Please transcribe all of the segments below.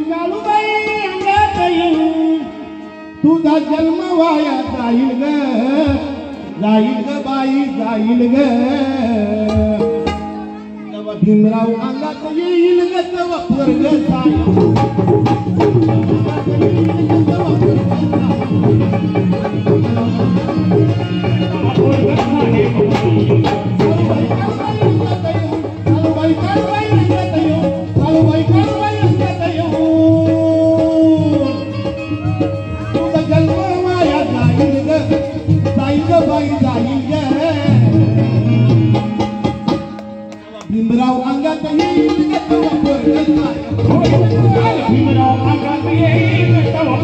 काळूबाई अंगात येऊन तुझा जन्म वाया जाईल ग बाई जाईल ग जेव्हा भीमराव अंगात येईल ग तेव्हा स्वर्ग भीमराव अंगात येईल तेव्हा भीमराव अंगात येईल तेव्हा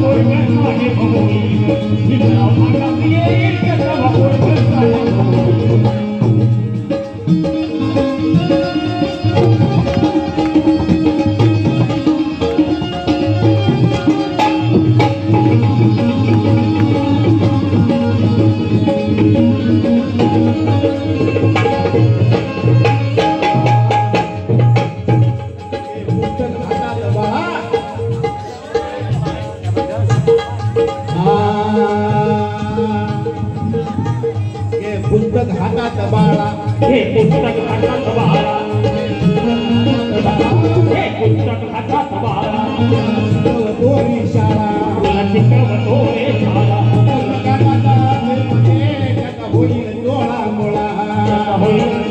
भीमराव अंगात येईल तेव्हा पुस्तक हातात बाळा हे पुस्तक हातात बाळा हे पुस्तक हातात बाळा तोरी शाळा शिकवतो रे शाळा होईल डोळा मोळा होईल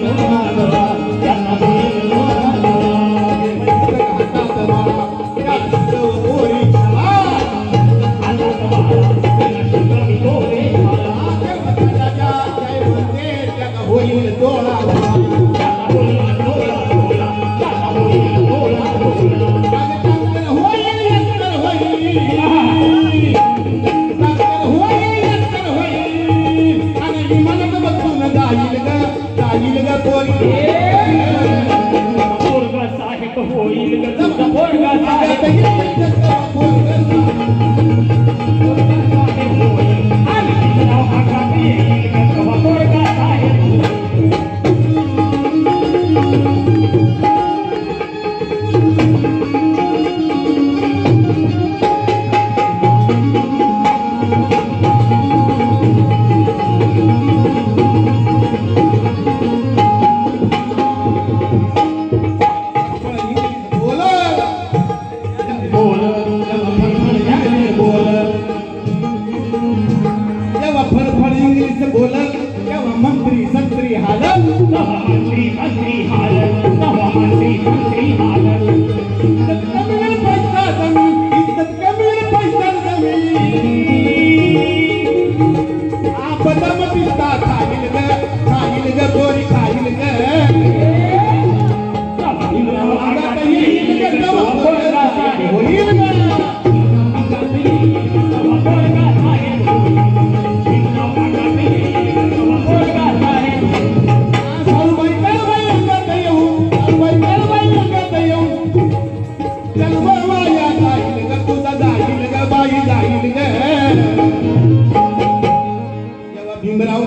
भीमराव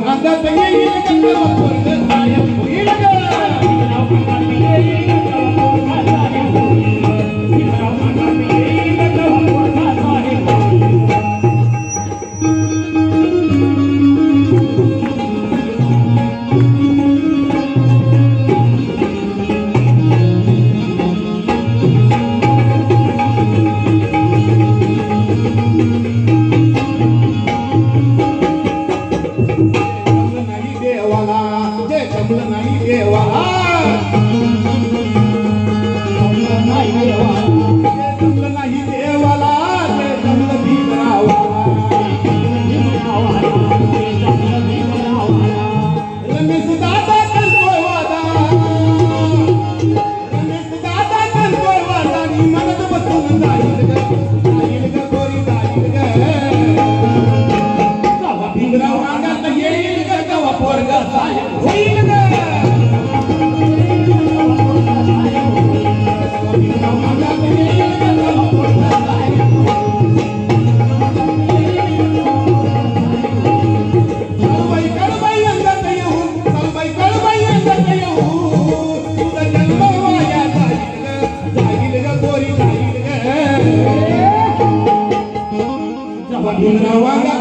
अंगात येईल का पोरगा साहेब होईल ग गुणवाला